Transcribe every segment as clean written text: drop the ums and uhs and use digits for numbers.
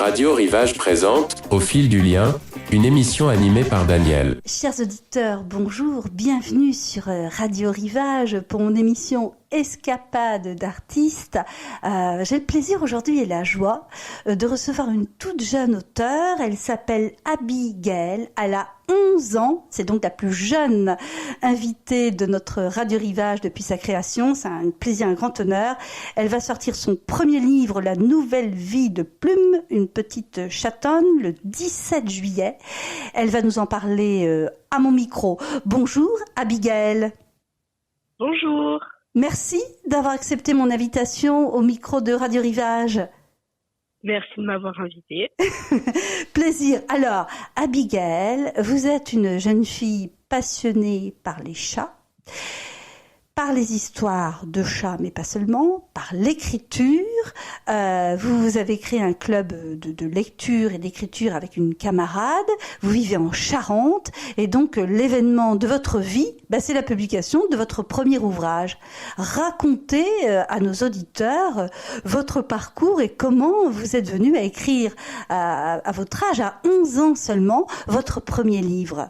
Radio Rivage présente Au fil du lien, une émission animée par Daniel. Chers auditeurs, bonjour, bienvenue sur Radio Rivage pour mon émission Escapade d'artistes. J'ai le plaisir aujourd'hui et la joie de recevoir une toute jeune auteure. Elle s'appelle Abigail, elle a 11 ans, c'est donc la plus jeune invitée de notre Radio Rivage depuis sa création. C'est un plaisir, un grand honneur. Elle va sortir son premier livre, La nouvelle vie de Plume, une petite chatonne, le 17 juillet. Elle va nous en parler à mon micro. Bonjour Abigail. Bonjour. Merci d'avoir accepté mon invitation au micro de Radio Rivage. Merci de m'avoir invitée. Plaisir. Alors, Abigail, vous êtes une jeune fille passionnée par les chats, par les histoires de chats, mais pas seulement, par l'écriture. Vous avez créé un club de lecture et d'écriture avec une camarade. Vous vivez en Charente. Et donc, l'événement de votre vie, c'est la publication de votre premier ouvrage. Racontez à nos auditeurs votre parcours et comment vous êtes venu à écrire à votre âge, à 11 ans seulement, votre premier livre.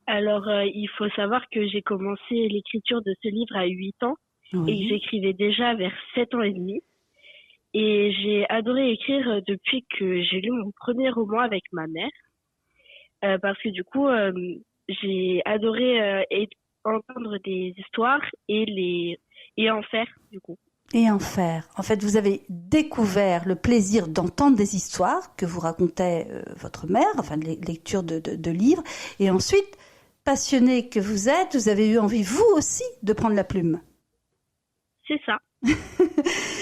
Alors, il faut savoir que j'ai commencé l'écriture de ce livre à 8 ans et que j'écrivais déjà vers 7 ans et demi. Et j'ai adoré écrire depuis que j'ai lu mon premier roman avec ma mère parce que du coup, j'ai adoré entendre des histoires et en faire du coup. Et en faire. En fait, vous avez découvert le plaisir d'entendre des histoires que vous racontait votre mère, enfin de lecture de livres, et ensuite, passionné que vous êtes, vous avez eu envie, vous aussi, de prendre la plume. C'est ça.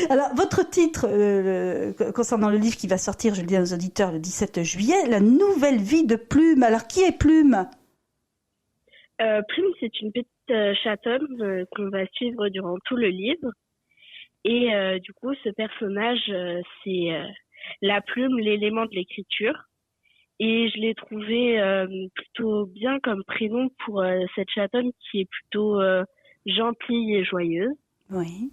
Alors, votre titre concernant le livre qui va sortir, je le dis aux auditeurs, le 17 juillet, La nouvelle vie de Plume. Alors, qui est Plume ? Plume, c'est une petite chatonne qu'on va suivre durant tout le livre. Et du coup, ce personnage, c'est la plume, l'élément de l'écriture. Et je l'ai trouvé plutôt bien comme prénom pour cette chatonne qui est plutôt gentille et joyeuse. Oui.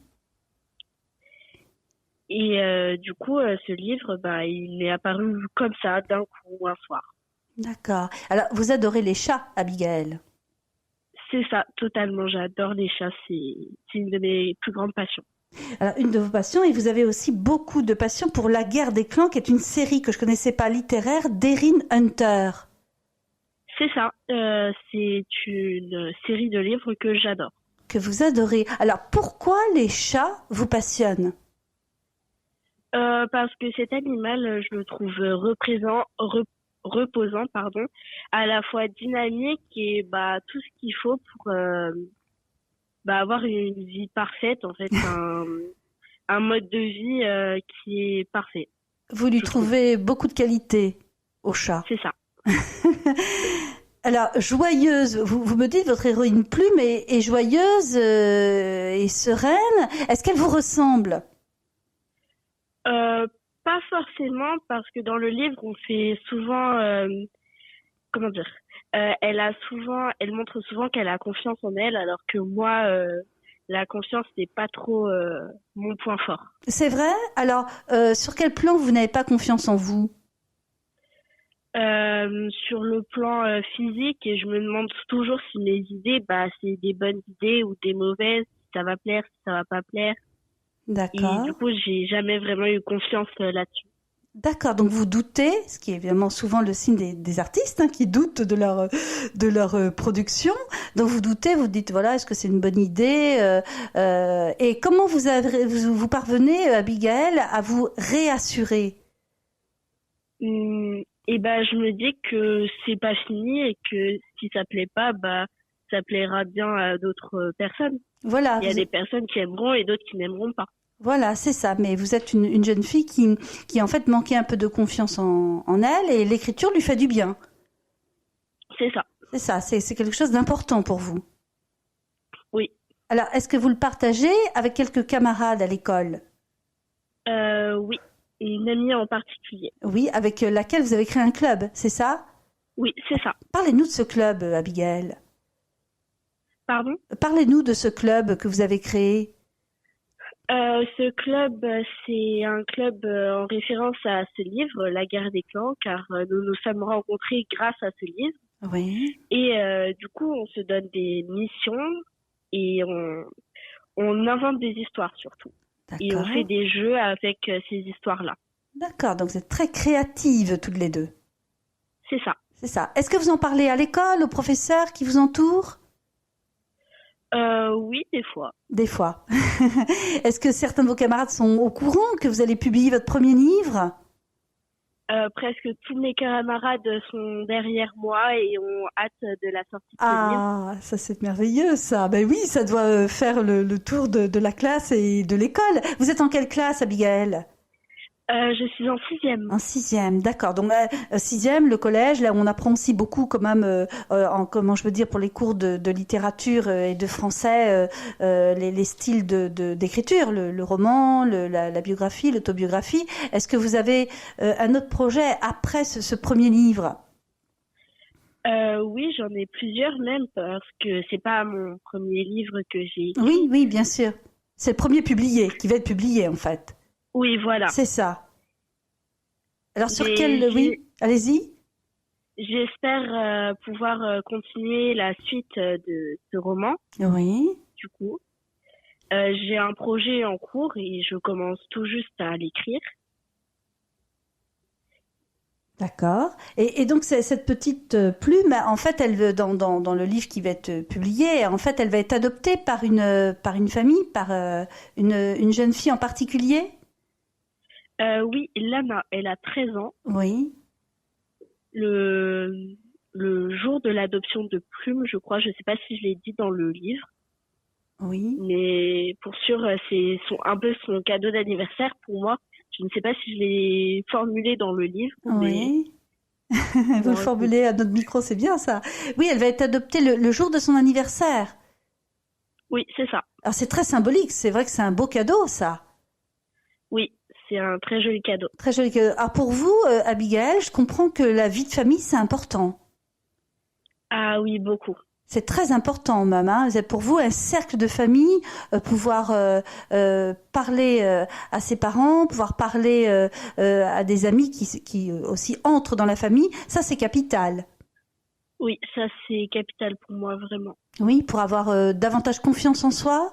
Et du coup, ce livre, il est apparu comme ça, d'un coup, un soir. D'accord. Alors, vous adorez les chats, Abigail ? C'est ça, totalement. J'adore les chats. C'est une de mes plus grandes passions. Alors, une de vos passions, et vous avez aussi beaucoup de passion pour La Guerre des clans, qui est une série que je connaissais pas littéraire, d'Erin Hunter. C'est ça. C'est une série de livres que j'adore. Que vous adorez. Alors, pourquoi les chats vous passionnent ? Parce que cet animal, je le trouve reposant, à la fois dynamique et tout ce qu'il faut pour avoir une vie parfaite, en fait, un mode de vie qui est parfait. Vous lui trouvez beaucoup de qualités au chat. C'est ça. Alors, joyeuse, vous me dites votre héroïne Plume est joyeuse et sereine. Est-ce qu'elle vous ressemble ? Pas forcément, parce que dans le livre, on fait souvent, elle montre souvent qu'elle a confiance en elle, alors que moi, la confiance n'est pas trop mon point fort. C'est vrai ? Alors, sur quel plan vous n'avez pas confiance en vous ? Sur le plan physique, et je me demande toujours si mes idées, c'est des bonnes idées ou des mauvaises, si ça va plaire, si ça va pas plaire. D'accord. Et du coup, j'ai jamais vraiment eu confiance là-dessus. D'accord, donc vous doutez, ce qui est évidemment souvent le signe des artistes qui doutent de leur production. Donc vous doutez, vous dites voilà, est-ce que c'est une bonne idée et comment vous parvenez, Abigail, à vous réassurer ? Je me dis que c'est pas fini et que si ça plaît pas, ça plaira bien à d'autres personnes. Voilà. Il y a des personnes qui aimeront et d'autres qui n'aimeront pas. Voilà, c'est ça. Mais vous êtes une jeune fille qui en fait manquait un peu de confiance en elle et l'écriture lui fait du bien. C'est ça. C'est ça, c'est quelque chose d'important pour vous. Oui. Alors, est-ce que vous le partagez avec quelques camarades à l'école ? Oui, une amie en particulier. Oui, avec laquelle vous avez créé un club, c'est ça ? Oui, c'est ça. Parlez-nous de ce club, Abigail. Pardon ? Parlez-nous de ce club que vous avez créé. Ce club, c'est un club en référence à ce livre, La guerre des clans, car nous nous sommes rencontrés grâce à ce livre. Oui, Et du coup, on se donne des missions et on invente des histoires surtout. Et on d'accord. fait des jeux avec ces histoires-là. D'accord, donc vous êtes très créatives toutes les deux. C'est ça. C'est ça. Est-ce que vous en parlez à l'école, aux professeurs qui vous entourent? Oui, des fois. Des fois. Est-ce que certains de vos camarades sont au courant que vous allez publier votre premier livre? Presque tous mes camarades sont derrière moi et ont hâte de la sortie de ce livre. Ah, ça c'est merveilleux ça. Ben oui, ça doit faire le tour de la classe et de l'école. Vous êtes en quelle classe, Abigail? Je suis en 6e. En 6e, d'accord. Donc 6e, le collège, là où on apprend aussi beaucoup quand même, comment je veux dire, pour les cours de littérature et de français, les styles d'écriture, le roman, la biographie, l'autobiographie. Est-ce que vous avez un autre projet après ce premier livre? Oui, j'en ai plusieurs même parce que c'est pas mon premier livre que j'ai écrit. Oui, oui, bien sûr. C'est le premier publié, qui va être publié en fait. Oui, voilà. C'est ça. Alors sur Mais quel... Oui, allez-y. j'espère pouvoir continuer la suite de ce roman, Oui, du coup. J'ai un projet en cours et je commence tout juste à l'écrire. d'accord. Et donc cette petite plume, en fait, elle veut dans le livre qui va être publié, en fait, elle va être adoptée par une famille, par une jeune fille en particulier. Oui, Lana, elle a 13 ans. Oui, Le, le jour de l'adoption de Plume, je crois, je sais pas si je l'ai dit dans le livre, oui, mais pour sûr, c'est un peu son cadeau d'anniversaire pour moi. Je ne sais pas si je l'ai formulé dans le livre, mais oui. Vous le bon, formulez à notre micro, c'est bien ça. Oui, elle va être adoptée le jour de son anniversaire. oui, c'est ça. Alors c'est très symbolique, c'est vrai que c'est un beau cadeau, ça. Oui, c'est un très joli cadeau. Très joli cadeau. Alors pour vous, Abigail, je comprends que la vie de famille, c'est important. Ah oui, beaucoup. C'est très important même. Hein. C'est pour vous un cercle de famille, pouvoir parler à ses parents, pouvoir parler à des amis qui aussi entrent dans la famille. Ça, c'est capital. Oui, ça c'est capital pour moi, vraiment. Oui, pour avoir davantage confiance en soi.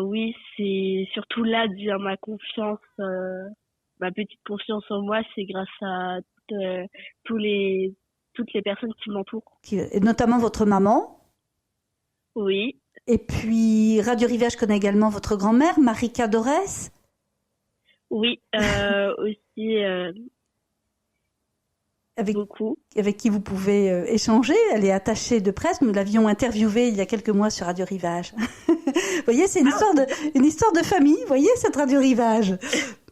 Oui, c'est surtout là que vient ma confiance, ma petite confiance en moi, c'est grâce à tous les toutes les personnes qui m'entourent. Et notamment votre maman. Oui, Et puis Radio Rivage connaît également votre grand-mère, Marika Dorès. oui, aussi Avec beaucoup. avec qui vous pouvez échanger. Elle est attachée de presse. Nous l'avions interviewée il y a quelques mois sur Radio Rivage. Vous voyez, c'est une histoire de famille. Vous voyez, cette Radio Rivage.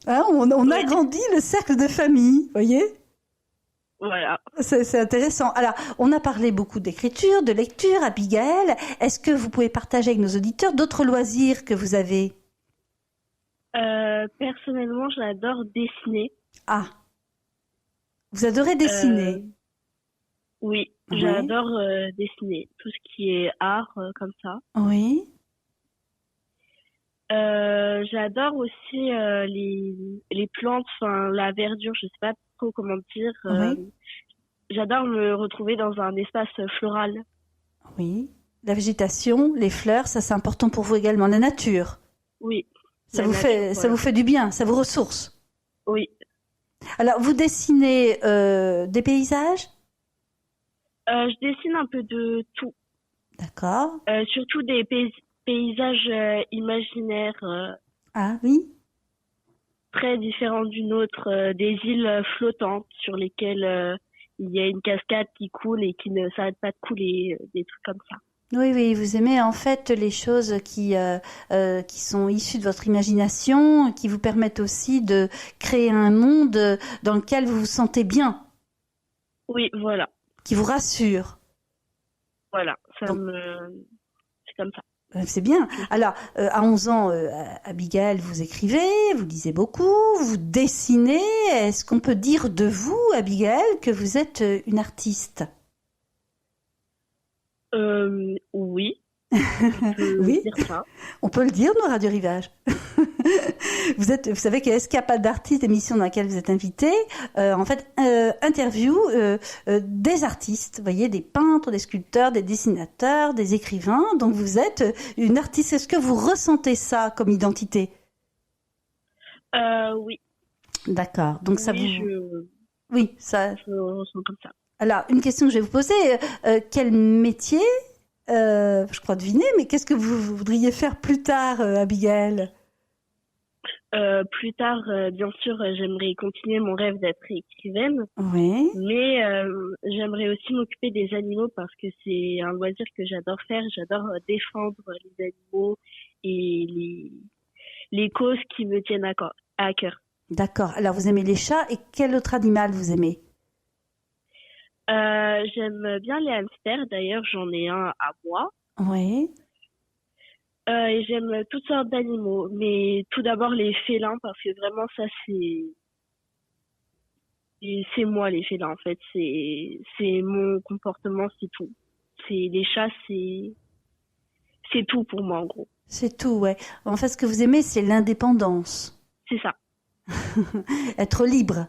Hein, on agrandit le cercle de famille. Vous voyez, Voilà. c'est intéressant. Alors, on a parlé beaucoup d'écriture, de lecture. Abigail, est-ce que vous pouvez partager avec nos auditeurs d'autres loisirs que vous avez? Personnellement, j'adore dessiner. Ah, vous adorez dessiner. Oui, Ouais. j'adore dessiner tout ce qui est art comme ça. Oui, J'adore aussi les plantes, enfin la verdure, je sais pas trop comment dire. Oui. J'adore me retrouver dans un espace floral. oui. La végétation, les fleurs, ça c'est important pour vous également. La nature, Oui. ça la vous nature, fait, ça voilà. vous fait du bien, ça vous ressource. Oui. Alors, vous dessinez des paysages? Je dessine un peu de tout, D'accord. surtout des paysages imaginaires Ah oui. très différents du nôtre, des îles flottantes sur lesquelles il y a une cascade qui coule et qui ne s'arrête pas de couler, des trucs comme ça. Oui, oui, vous aimez en fait les choses qui sont issues de votre imagination, qui vous permettent aussi de créer un monde dans lequel vous vous sentez bien, Oui, voilà. qui vous rassure. Voilà, Donc, c'est comme ça. C'est bien. Alors, à 11 ans, Abigail, vous écrivez, vous lisez beaucoup, vous dessinez. Est-ce qu'on peut dire de vous, Abigail, que vous êtes une artiste? Oui, On peut Oui, dire ça. on peut le dire, nous, Radio Rivage. Vous savez que Escapade d'artistes, émission dans laquelle vous êtes invité, en fait, interview des artistes, vous voyez, des peintres, des sculpteurs, des dessinateurs, des écrivains. Donc vous êtes une artiste. Est-ce que vous ressentez ça comme identité? Oui, D'accord. Donc ça oui, vous... Oui, ça... je ressens comme ça. Alors, une question que je vais vous poser. Quel métier, je crois deviner, mais qu'est-ce que vous voudriez faire plus tard, Abigail? Plus tard, bien sûr, j'aimerais continuer mon rêve d'être écrivaine, Oui. mais j'aimerais aussi m'occuper des animaux parce que c'est un loisir que j'adore faire. J'adore défendre les animaux et les causes qui me tiennent à cœur. D'accord. Alors, vous aimez les chats et quel autre animal vous aimez? J'aime bien les hamsters. D'ailleurs, j'en ai un à moi. Oui. Et j'aime toutes sortes d'animaux, mais tout d'abord les félins parce que vraiment ça c'est moi les félins en fait. C'est mon comportement, c'est tout. C'est les chats, c'est tout pour moi en gros. C'est tout, ouais. En fait, ce que vous aimez, c'est l'indépendance. C'est ça. Être libre.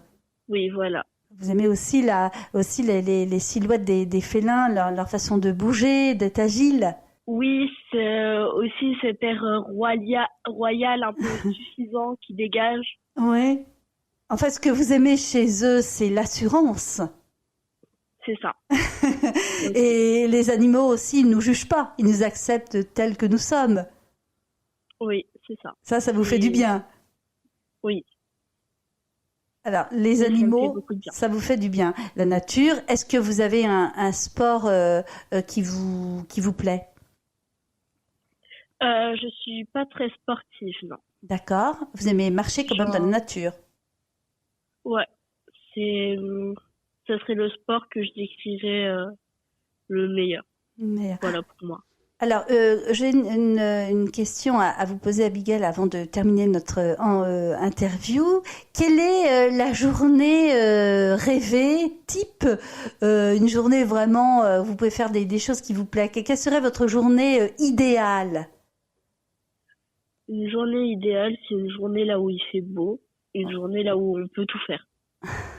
Oui, voilà. Vous aimez aussi les silhouettes des félins, leur façon de bouger, d'être agile. Oui, c'est aussi cet air royal un peu suffisant qui dégage. Oui. En fait, ce que vous aimez chez eux, c'est l'assurance. C'est ça. Et les animaux aussi, ils ne nous jugent pas. Ils nous acceptent tels que nous sommes. Oui, c'est ça. Ça vous fait du bien. Oui. Alors, les Oui, ça me fait animaux, beaucoup de bien. ça vous fait du bien. La nature, est-ce que vous avez un sport qui vous plaît? Je suis pas très sportive, non. D'accord. Vous aimez marcher quand même dans la Genre, nature. ouais, ça serait le sport que je décrirais le meilleur. Mais, Voilà pour moi. alors, j'ai une question à vous poser, Abigail, avant de terminer notre interview. Quelle est la journée rêvée, type, une journée vraiment, vous pouvez faire des choses qui vous plaisent. Quelle serait votre journée idéale? Une journée idéale, c'est une journée là où il fait beau, une journée là où on peut tout faire.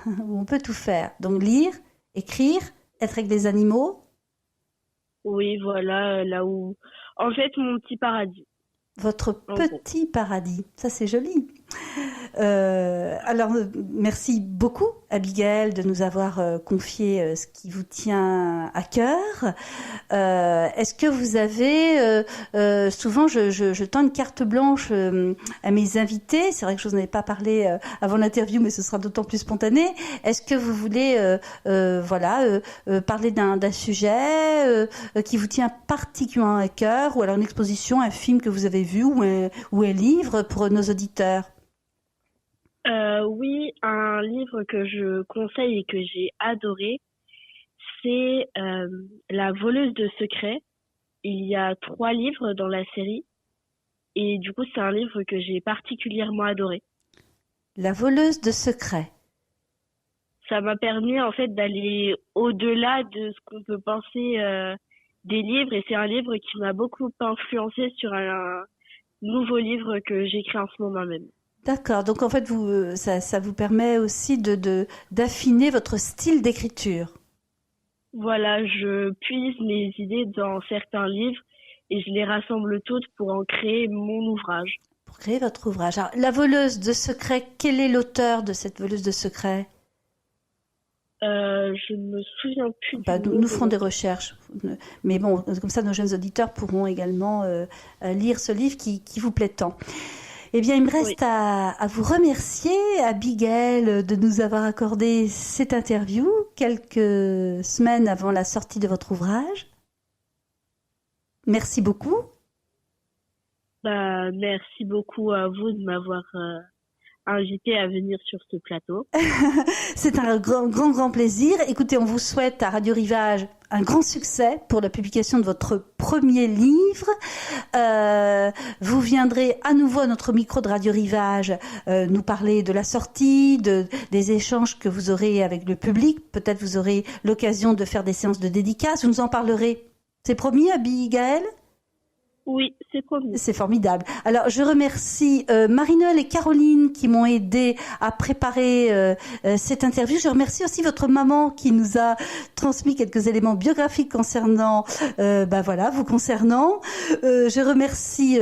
Où on peut tout faire. Donc lire, écrire, être avec des animaux, Oui, voilà, là où... En fait, mon petit paradis, votre en gros. petit paradis. Ça, c'est joli. Alors, merci beaucoup, Abigail, de nous avoir confié ce qui vous tient à cœur. Est-ce que vous avez... souvent, je tends une carte blanche à mes invités. C'est vrai que je vous en ai pas parlé avant l'interview, mais ce sera d'autant plus spontané. Est-ce que vous voulez parler d'un sujet qui vous tient particulièrement à cœur, ou alors une exposition, un film que vous avez vu, ou un livre pour nos auditeurs? Oui, un livre que je conseille et que j'ai adoré, c'est La voleuse de secrets. Il y a 3 livres dans la série et du coup, c'est un livre que j'ai particulièrement adoré. La voleuse de secrets. Ça m'a permis en fait d'aller au-delà de ce qu'on peut penser des livres et c'est un livre qui m'a beaucoup influencé sur un nouveau livre que j'écris en ce moment même. D'accord. Donc en fait, ça vous permet aussi d'affiner votre style d'écriture. Voilà, je puise mes idées dans certains livres et je les rassemble toutes pour en créer mon ouvrage. Pour créer votre ouvrage. Alors, la voleuse de secrets, quel est l'auteur de cette voleuse de secrets? Je ne me souviens plus du nom Nous de ferons des l'auteur. recherches. Mais bon, comme ça, nos jeunes auditeurs pourront également lire ce livre qui vous plaît tant. Eh bien, il me Oui. reste à vous remercier, Abigail, de nous avoir accordé cette interview quelques semaines avant la sortie de votre ouvrage. Merci beaucoup. Bah, merci beaucoup à vous de m'avoir invité à venir sur ce plateau. C'est un grand plaisir. Écoutez, on vous souhaite à Radio Rivage un grand succès pour la publication de votre premier livre. Vous viendrez à nouveau à notre micro de Radio Rivage nous parler de la sortie, des échanges que vous aurez avec le public. Peut-être vous aurez l'occasion de faire des séances de dédicaces. Vous nous en parlerez. C'est promis, Abigail? Oui, c'est promis. C'est formidable. Alors, je remercie Marie-Noël et Caroline qui m'ont aidé à préparer cette interview. Je remercie aussi votre maman qui nous a transmis quelques éléments biographiques concernant, vous concernant. Je remercie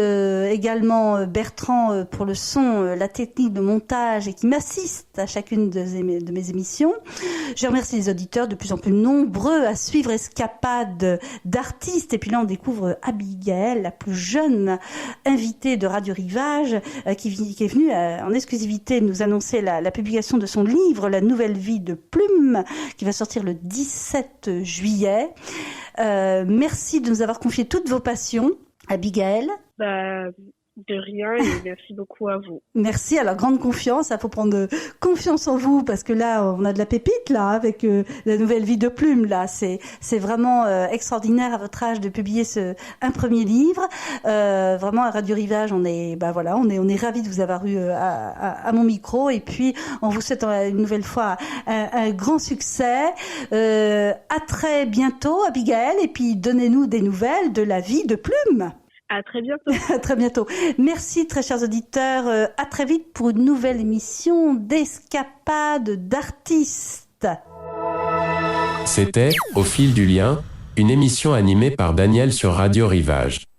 également Bertrand pour le son, la technique de montage et qui m'assiste à chacune de mes émissions. Je remercie les auditeurs de plus en plus nombreux à suivre Escapade d'artistes. Et puis là, on découvre Abigail, la plus jeune invitée de Radio Rivage, qui est venue en exclusivité nous annoncer la publication de son livre, La Nouvelle Vie de Plume, qui va sortir le 17 juillet. Merci de nous avoir confié toutes vos passions, Abigail. De rien et merci beaucoup à vous. Merci, alors grande confiance, il faut prendre confiance en vous parce que là on a de la pépite là avec La Nouvelle Vie de Plume là, c'est vraiment extraordinaire à votre âge de publier un premier livre. Vraiment à Radio Rivage, on est ravis de vous avoir eu à mon micro et puis on vous souhaite une nouvelle fois un grand succès. À très bientôt Abigail et puis donnez-nous des nouvelles de la vie de Plume. À très bientôt. À très bientôt. Merci, très chers auditeurs. À très vite pour une nouvelle émission d'Escapade d'artistes. C'était Au fil du lien, une émission animée par Daniel sur Radio Rivage.